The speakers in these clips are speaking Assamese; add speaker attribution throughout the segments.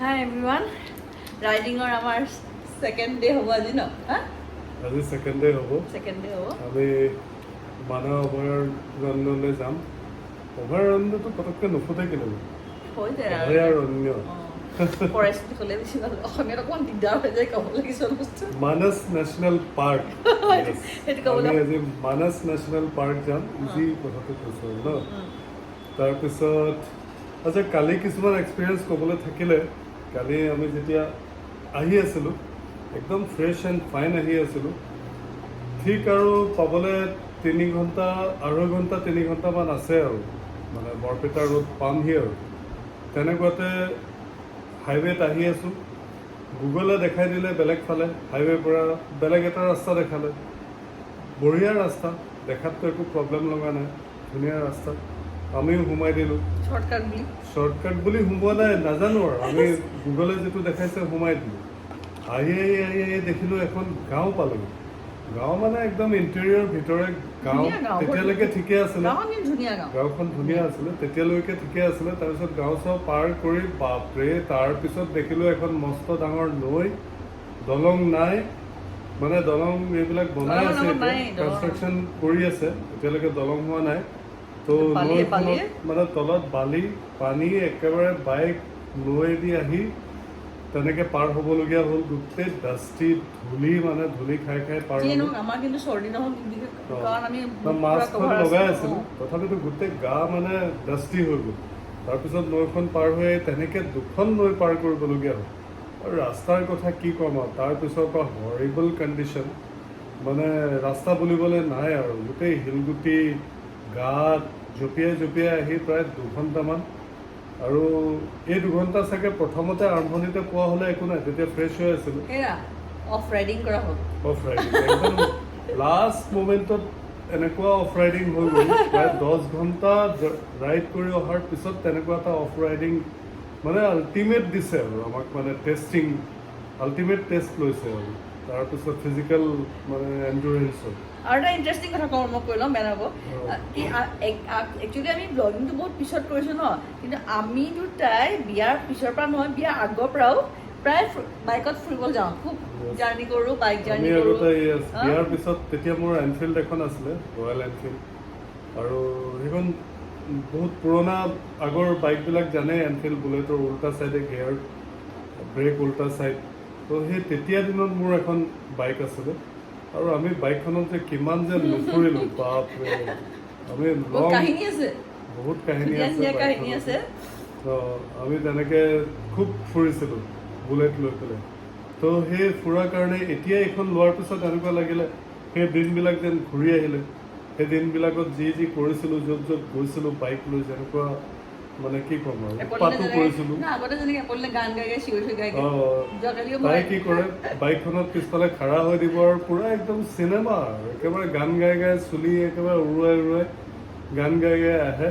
Speaker 1: Hi everyone. Riding on our second day hobo aji no? Ha?
Speaker 2: আজি সেকেন্ড ডে হ'ব
Speaker 1: Second day hobo.
Speaker 2: আমি মানৱ অভয়াৰণ্যলৈ যাম অভয়াৰণ্যটো পটককৈ নুফুটে কিন্তু
Speaker 1: হৈ যায় আৰু।
Speaker 2: অভয়াৰণ্য
Speaker 1: ফৰেষ্ট হ'লে বেছি ভাল অসমীয়াত অকণমান দিগদাৰ হৈ যায় ক'ব লাগিছিল বস্তু
Speaker 2: মানস নেশ্যনেল পাৰ্ক
Speaker 1: সেইটো ক'বলৈ
Speaker 2: আমি আজি মানস নেশ্যনেল পাৰ্ক যাম ইজি কথাটো কৈছোঁ ন তাৰপিছত আচ্ছা কালি কিছুমান এক্সপিৰিয়েঞ্চ ক'বলৈ থাকিলে কালি আমি যেতিয়া আহি আছিলোঁ একদম ফ্ৰেছ এণ্ড ফাইন আহি আছিলোঁ ঠিক আৰু পাবলৈ 3 ঘণ্টা 2.5 ঘণ্টামান আছে আৰু মানে বৰপেটা ৰোড পামহি আৰু তেনেকুৱাতে হাইৱেত আহি আছোঁ গুগলে দেখাই দিলে বেলেগ ফালে হাইৱেৰ পৰা বেলেগ এটা ৰাস্তা দেখালে বঢ়িয়া ৰাস্তা দেখাততো একো প্ৰব্লেম লগা নাই ধুনীয়া ৰাস্তা আমিও সোমাই দিলোঁ শ্বৰ্টকাট বুলি সোমোৱা নাই নাজানো আৰু আমি গুগলে যিটো দেখাইছে সোমাই দিলোঁ আহি দেখিলোঁ এখন গাঁও পালোঁ গাঁও মানে একদম ইণ্টেৰিয়ৰ ভিতৰে গাঁও তেতিয়ালৈকে ঠিকে আছিলে গাঁওখন ধুনীয়া আছিলে তেতিয়ালৈকে ঠিকে আছিলে তাৰপিছত গাঁও চাও পাৰ কৰি বাপৰে তাৰপিছত দেখিলোঁ এখন মস্ত ডাঙৰ নৈ দলং নাই মানে দলং এইবিলাক বনাই আছে কনষ্ট্ৰাকশ্যন কৰি আছে এতিয়ালৈকে দলং হোৱা নাই তো নৈখনত মানে তলত বালি পানী একেবাৰে বাইক নৈয়েদি আহি তেনেকে পাৰ হ'বলগীয়া হ'ল গোটেই ডাষ্টি ধূলি মানে ধূলি খাই পাৰ মাস্কখন লগাই আছিলোঁ তথাপিতো গোটেই গা মানে ডাষ্টি হৈ গ'ল তাৰপিছত নৈখন পাৰ হৈ তেনেকে 2খন নৈ পাৰ কৰিবলগীয়া হ'ল আৰু ৰাস্তাৰ কথা কি ক'ম আৰু তাৰপিছৰ পৰা হৰিবল কণ্ডিশ্যন মানে ৰাস্তা বুলিবলৈ নাই আৰু গোটেই শিলগুটি গাত জঁপিয়াই আহি প্ৰায় 2 ঘণ্টামান আৰু এই 2 ঘণ্টা চাগে প্ৰথমতে আৰম্ভণিতে পোৱা হ'লে একো নাই তেতিয়া ফ্ৰেছ হৈ আছিলোঁ
Speaker 1: অফ ৰাইডিং
Speaker 2: একদম লাষ্ট মোমেণ্টত এনেকুৱা অফ ৰাইডিং হৈ গ'ল প্ৰায় 10 ঘণ্টা ৰাইড কৰি অহাৰ পিছত তেনেকুৱা এটা অফ ৰাইডিং মানে আল্টিমেট দিছে আৰু আমাক মানে টেষ্টিং আল্টিমেট টেষ্ট লৈছে আৰু তাৰপিছত ফিজিকেল মানে এণ্ডুৰেঞ্চৰ
Speaker 1: আৰু এটা ইণ্টাৰেষ্টিং কথা কওঁ মই কৈ লওঁ বেয়া নহ'ব কি একচুৱেলি আমি ব্লগিংটো বহুত পিছত কৰিছোঁ ন কিন্তু আমি দুটাই বিয়াৰ পিছৰ পৰা নহয় বিয়াৰ আগৰ পৰাও প্ৰায় বাইকত ফুৰিবলৈ যাওঁ খুব জাৰ্ণি কৰোঁ বাইক জাৰ্ণি কৰোঁ
Speaker 2: বিয়াৰ পিছত তেতিয়া মোৰ এনফিল্ড এখন আছিলে ৰয়েল এনফিল্ড আৰু সেইখন বহুত পুৰণা আগৰ বাইকবিলাক জানে এনফিল্ড বুলেটৰ উল্টা ছাইডে গিয়াৰ ব্ৰেক উল্টা ছাইড তো সেই তেতিয়া দিনত মোৰ এখন বাইক আছিলে আৰু আমি বাইকখনত যে কিমান যে নুফুৰিলোঁ বাপৰে আমি বহুত কাহিনী আছে আমি তেনেকৈ খুব ফুৰিছিলোঁ বুলেট লৈ পেলাই তো সেই ফুৰাৰ কাৰণে এতিয়া এইখন লোৱাৰ পিছত এনেকুৱা লাগিলে সেই দিনবিলাক যেন ঘূৰি আহিলে সেই দিনবিলাকত যি কৰিছিলোঁ য'ত গৈছিলোঁ বাইক লৈ যেনেকুৱা মানে কি ক'ম আৰু উৎপাতো কৰিছিলোঁ তাই কি কৰে বাইকখনত পিছফালে খাৰা হৈ দিব আৰু পুৰা একদম চিনেমা আৰু একেবাৰে গান গাই চুলি একেবাৰে উৰুৱাই গান গাই আহে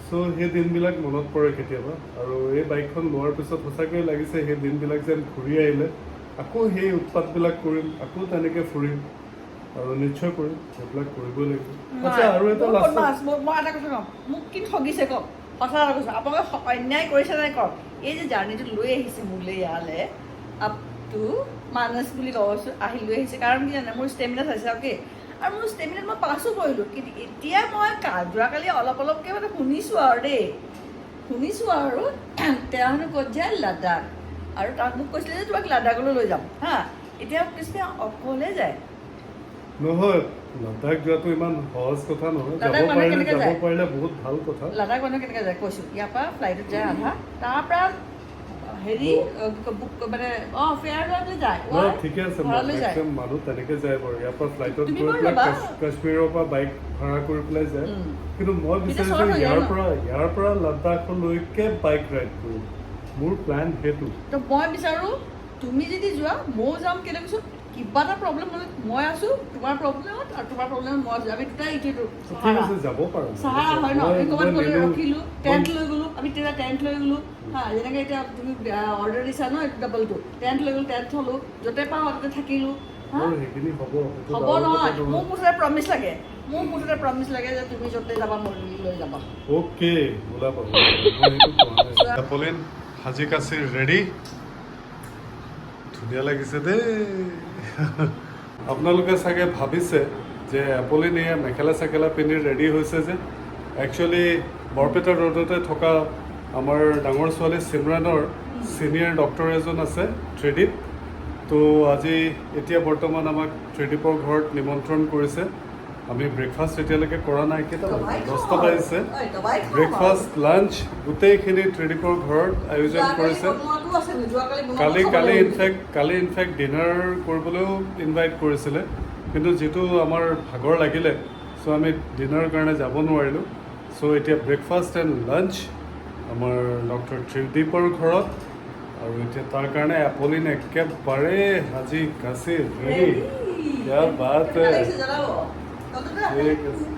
Speaker 2: চ' সেই দিনবিলাক মনত পৰে কেতিয়াবা আৰু এই বাইকখন লোৱাৰ পিছত সঁচাকৈ লাগিছে সেই দিনবিলাক যেন ঘূৰি আহিলে আকৌ সেই উৎপাতবিলাক কৰিম আকৌ তেনেকৈ ফুৰিম আৰু নিশ্চয় কৰিম সেইবিলাক কৰিবই লাগিব আচ্ছা আৰু এটা
Speaker 1: মই এটা কথা কওঁ মোক কি ঠগিছে কওক সঁচা কথা কৈছোঁ আপোনালোকে অন্যায় কৰিছে নাই কওক এই যে জাৰ্ণিটো লৈ আহিছে মোলৈ ইয়ালৈ আপ টু মানস বুলি কৈছোঁ আহি লৈ আহিছে কাৰণ কি জানে মোৰ ষ্টেমিনা চাইছে অ'কে আৰু মোৰ ষ্টেমিনাত মই পাছো কৰিলোঁ কিন্তু এতিয়া মই যোৱাকালি অলপকৈ মানে শুনিছোঁ আৰু তেওঁ হেনো ক'ত যায় লাডাখ আৰু তাক মোক কৈছিলে যে তোমাক লাডাখলৈ লৈ যাম হা এতিয়া কৈছিলে অকলে যায়
Speaker 2: নহয় লাডাখ যোৱাটো ইমান সহজ কথা নহয় যাব পাৰিলে বহুত ভাল কথা
Speaker 1: লাডাখ মানুহ কেনেকৈ যায় কৈছোঁ ইয়াৰ পৰা ফ্লাইটত যায় আধা তাৰপৰা হেৰি মানে ফেয়াৰ লৈ পেলাই যায়
Speaker 2: ঠিকে আছে মানুহ তেনেকৈ যায় বাৰু ইয়াৰ পৰা ফ্লাইটত গৈ পেলাই কাশ্মীৰৰ পৰা বাইক ভাড়া কৰি পেলাই যায় কিন্তু মই বিচাৰিছোঁ ইয়াৰ পৰা লাডাখলৈকে বাইক ৰাইড কৰোঁ মোৰ প্লেন সেইটো
Speaker 1: মই বিচাৰোঁ তুমি যদি যোৱা ময়ো যাম কেলৈ কৈছোঁ কিবা এটা প্ৰব্লেম হ'লে মই আছোঁ তোমাৰ প্ৰব্লেমত আৰু তোমাৰ প্ৰব্লেমত মই আছোঁ আমি দুটাই ইটোটো
Speaker 2: যাব পাৰোঁ
Speaker 1: চাহাৰা হয় ন আমি ক'ৰবাত গ'লে ৰখিলোঁ টেণ্ট লৈ গ'লোঁ আমি তেতিয়া টেণ্ট লৈ গ'লোঁ হা যেনেকৈ এতিয়া তুমি অৰ্ডাৰ দিছা ন এইটো ডাবলটো টেণ্ট লৈ গ'লোঁ টেণ্ট থ'লোঁ য'তে পাওঁ তাতে থাকিলোঁ হ'ব নহয় মোক মুঠতে প্ৰমিছ লাগে যে তুমি য'তে যাবা মই লৈ যাবা
Speaker 2: অ'কে ওলাবা সাজি কাচি ৰেডি ধুনীয়া লাগিছে দেই আপোনালোকে চাগে ভাবিছে যে এপলিন এয়া মেখেলা চেখেলা পিন্ধি ৰেডি হৈছে যে একচুৱেলি বৰপেটা ৰোডতে থকা আমাৰ ডাঙৰ ছোৱালী চিমৰানৰ ছিনিয়ৰ ডক্টৰ এজন আছে ত্ৰিদীপ তো আজি এতিয়া বৰ্তমান আমাক ত্ৰিদীপৰ ঘৰত নিমন্ত্ৰণ কৰিছে আমি ব্ৰেকফাষ্ট এতিয়ালৈকে কৰা নাই কেইটা 10টা বাজিছে ব্ৰেকফাষ্ট লাঞ্চ গোটেইখিনি ত্ৰিদীপৰ ঘৰত আয়োজন কৰিছে কালি ইনফেক্ট ডিনাৰ কৰিবলৈও ইনভাইট কৰিছিলে কিন্তু যিটো আমাৰ ভাগৰ লাগিলে চ' আমি ডিনাৰৰ কাৰণে যাব নোৱাৰিলোঁ চ' এতিয়া ব্ৰেকফাষ্ট এণ্ড লাঞ্চ আমাৰ ডক্টৰ ত্ৰিদীপৰ ঘৰত আৰু এতিয়া তাৰ কাৰণে এপলিন একেবাৰে সাজি কাচি ৰেডি क्या बात है ঠিক আছে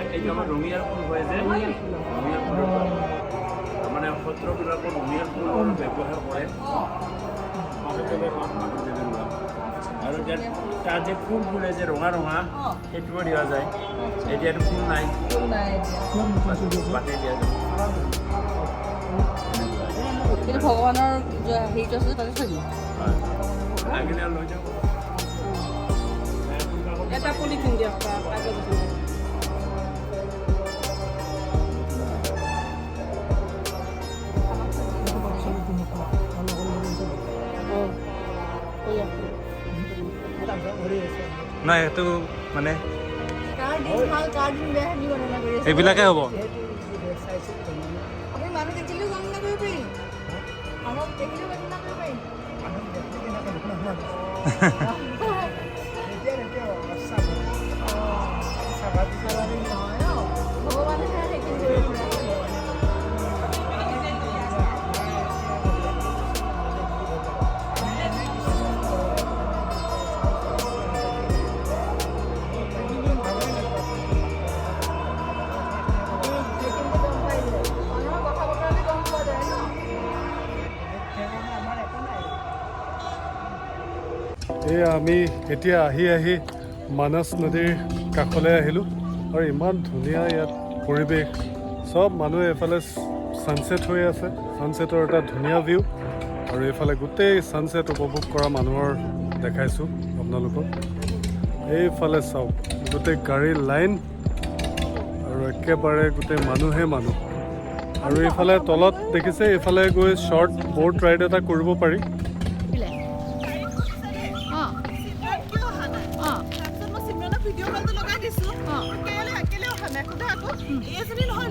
Speaker 3: এইটো আমাৰ ৰঙিয়াৰ ফুল হয় যে ৰঙিয়াৰ ফুল মানে সত্ৰবিলাকত ৰঙিয়াৰ ফুল ব্যৱহাৰ কৰে আৰু তাৰ যে ফুল ফুলে যে ৰঙা ৰঙা সেইটোও দিয়া যায় এতিয়াতো ফুল নাই বাটে দিয়া যায়
Speaker 1: কিন্তু ভগৱানৰ হেৰিটো আছে তাতে থৈ দিম
Speaker 3: লাগিলে লৈ যাব
Speaker 1: এটা পলিথিন দিয়ক কাগজ এখন
Speaker 4: নাই সেইটো মানে এইবিলাকে হ'ব
Speaker 1: আপুনি মানুহ দেখিলেও গণনা কৰিব পাৰিম মানুহক দেখিলেও গণনা কৰিব পাৰিম
Speaker 2: আমি এতিয়া আহি মানস নদীৰ কাষলৈ আহিলোঁ আৰু ইমান ধুনীয়া ইয়াত পৰিৱেশ চব মানুহে এইফালে ছানছেট হৈ আছে ছানছেটৰ এটা ধুনীয়া ভিউ আৰু এইফালে গোটেই ছানছেট উপভোগ কৰা মানুহৰ দেখাইছোঁ আপোনালোকক এইফালে চাওক গোটেই গাড়ীৰ লাইন আৰু একেবাৰে গোটেই মানুহে মানুহ আৰু এইফালে তলত দেখিছে এইফালে গৈ শ্বৰ্ট ব'ট ৰাইড এটা কৰিব পাৰি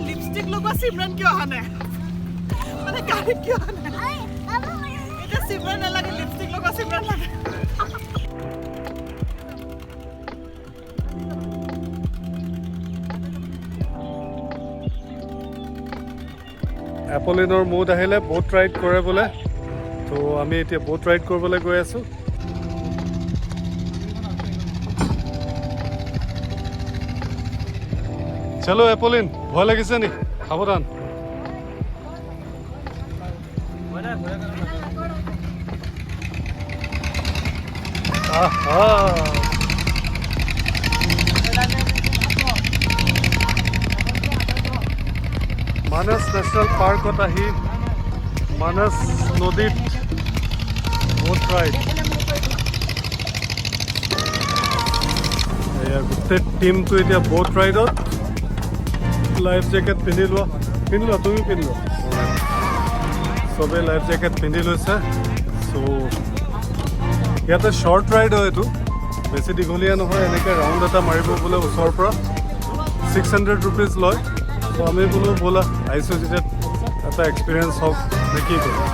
Speaker 5: লিপষ্টিক লগোৱা চিমৰান কিয় অহা নাই মানে গাড়ীত কিয় অহা নাই এতিয়া চিমৰান নালাগে লিপষ্টিক লগোৱা চিমৰান লাগে
Speaker 2: এপলিনৰ মুড আহিলে ব'ট ৰাইড কৰে বোলে তো আমি এতিয়া বোট ৰাইড কৰিবলৈ গৈ আছোঁ। চলো এপলিন, ভয় লাগিছে নি? সাৱধান। আহা মানস নেশ্যনেল পাৰ্কত আহি মানস নদীত বোট ৰাইড। এয়া গোটেই টিমটো এতিয়া বোট ৰাইডত। লাইফ জেকেট পিন্ধি লোৱা, তুমি পিন্ধি লোৱা। চবেই লাইফ জেকেট পিন্ধি লৈছে। চ' ইয়াতে শ্বৰ্ট ৰাইড হয়, এইটো বেছি দীঘলীয়া নহয়। এনেকৈ ৰাউণ্ড এটা মাৰিব বোলে ওচৰৰ পৰা 600 ৰুপিজ লয়। ত' আমি বোলো ব'লা আহিছোঁ যেতিয়া এটা এক্সপিৰিয়েঞ্চ হওক নে কি কৰোঁ।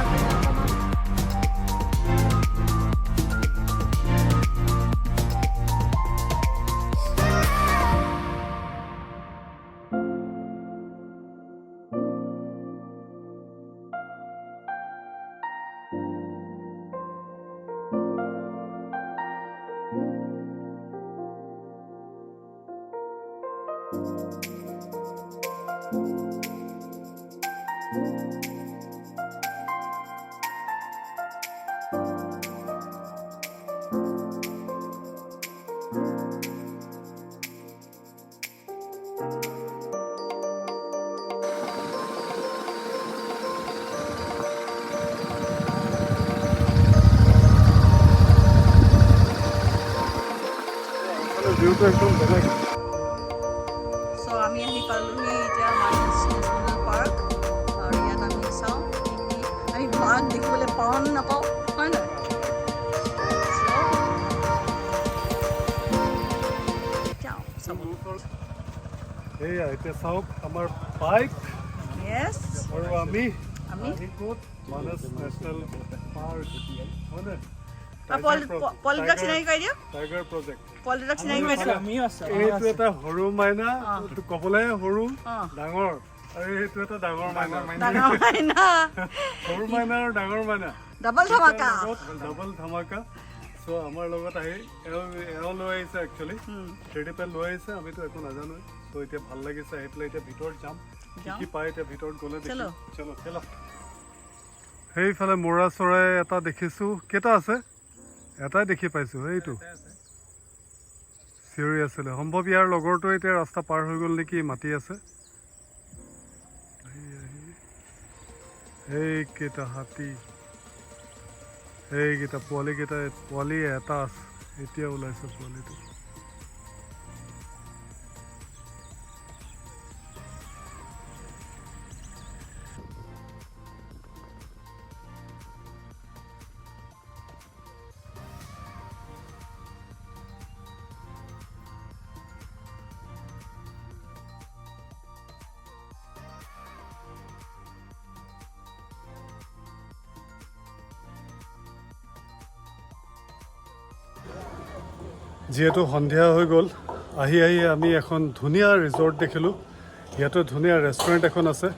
Speaker 2: ভিউটো একদম বেলেগ।
Speaker 1: চ' আমি আহি পালোহি এতিয়া মানস নেশ্যনেল পাৰ্ক। আৰু ইয়াত আমি চাওঁ আমি বাঘ দেখিবলৈ পাওঁ নে নাপাওঁ, হয় নহয়?
Speaker 2: এয়া এতিয়া চাওক আমাৰ বাইক
Speaker 1: য়েছ,
Speaker 2: আৰু আমি
Speaker 1: আমি
Speaker 2: ক'ত মানস নেশ্যনেল পাৰ্ক হয়নে?
Speaker 1: পলিটাক চিনাকি কৰি দিয়ক।
Speaker 2: Tiger project.
Speaker 1: পলিটাক চিনাকি কৰিছে।
Speaker 2: এইটো এটা সৰু মাইনা, ক'বলৈ সৰু
Speaker 1: অঁ।
Speaker 2: ডাঙৰ, আৰু এইটো এটা ডাঙৰ মাইনা।
Speaker 1: ডাঙৰ মাইনা,
Speaker 2: সৰু মাইনা আৰু ডাঙৰ মাইনা
Speaker 1: ডাবল ধামাকা।
Speaker 2: ডাবল ধামাকা। চ' আমাৰ লগত আহি এওঁ লৈ আহিছে, একচুৱেলি টেডি পেন লৈ আহিছে। আমিতো একো নাজানো। চ' এতিয়া ভাল লাগিছে আহি পেলাই। এতিয়া ভিতৰত যাম, কি পায় এতিয়া ভিতৰত গ'লে দেখিম। চলো চলো। সেইফালে মৰা চৰাই এটা দেখিছোঁ। কেইটা আছে? এটাই দেখি পাইছোঁ, সেইটো চিঞৰি আছিলে। সম্ভৱ ইয়াৰ লগৰটো এতিয়া ৰাস্তা পাৰ হৈ গ'ল নেকি, মাতি আছে। এইকেইটা হাতী, এইকেইটা পোৱালিকেইটা, পোৱালি এটা আছে, এতিয়া ওলাইছে পোৱালিটো। যিহেতু সন্ধিয়া হৈ গ'ল, আহি আমি এখন ধুনীয়া ৰিজৰ্ট দেখিলোঁ। ইয়াতো ধুনীয়া ৰেষ্টুৰেণ্ট এখন আছে।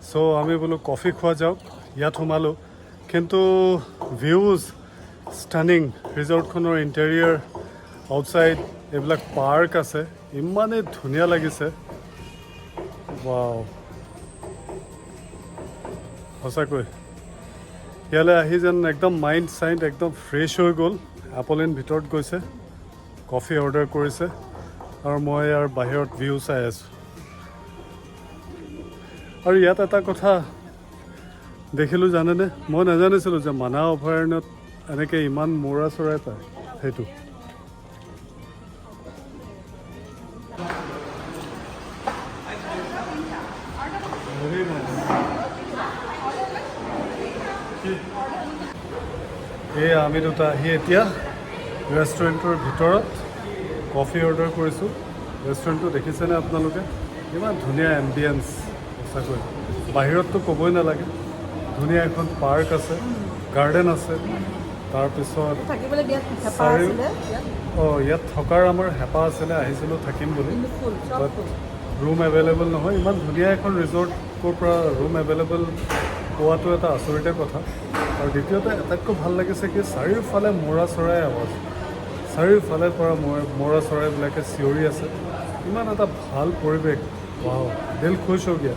Speaker 2: চ' আমি বোলো কফি খোৱা যাওক, ইয়াত সোমালোঁ। কিন্তু ভিউজ ষ্টানিং। ৰিজৰ্টখনৰ ইণ্টেৰিয়াৰ, আউটছাইড, এইবিলাক পাৰ্ক আছে, ইমানেই ধুনীয়া লাগিছে। ৱাও, সঁচাকৈ ইয়ালৈ আহি যেন একদম মাইণ্ড চাইণ্ড একদম ফ্ৰেছ হৈ গ'ল। এপলিন ভিতৰত গৈছে, কফি অৰ্ডাৰ কৰিছে, আৰু মই ইয়াৰ বাহিৰত ভিউ চাই আছোঁ। আৰু ইয়াত এটা কথা দেখিলোঁ জানেনে, মই নাজানিছিলোঁ যে মানাহ অভয়াৰণ্যত এনেকৈ ইমান মৌৰা চৰাই পায়। সেইটো এই আমি দুটা আহি এতিয়া ৰেষ্টুৰেণ্টৰ ভিতৰত কফি অৰ্ডাৰ কৰিছোঁ। ৰেষ্টুৰেণ্টটো দেখিছেনে আপোনালোকে? ইমান ধুনীয়া এম্বিয়েঞ্চ, সঁচাকৈ বাহিৰততো ক'বই নালাগে। ধুনীয়া এখন পাৰ্ক আছে, গাৰ্ডেন আছে। তাৰপিছত ইয়াত থকাৰ আমাৰ হেঁপাহ আছিলে, আহিছিলোঁ থাকিম বুলি, বাট ৰুম এভেইলেবল নহয়। ইমান ধুনীয়া এখন ৰিজৰ্ট, ক'ৰ পৰা ৰুম এভেইলেবল পোৱাটো এটা আচৰিত কথা। আৰু দ্বিতীয়তে আটাইতকৈ ভাল লাগিছে কি চাৰিওফালে মৌৰা চৰাই আৱাজ, চাৰিওফালে পৰা মৌৰা চৰাইবিলাকে চিঞৰি আছে, ইমান এটা ভাল পৰিৱেশ। ৱাও, দিল খুছ হৈ গয়া।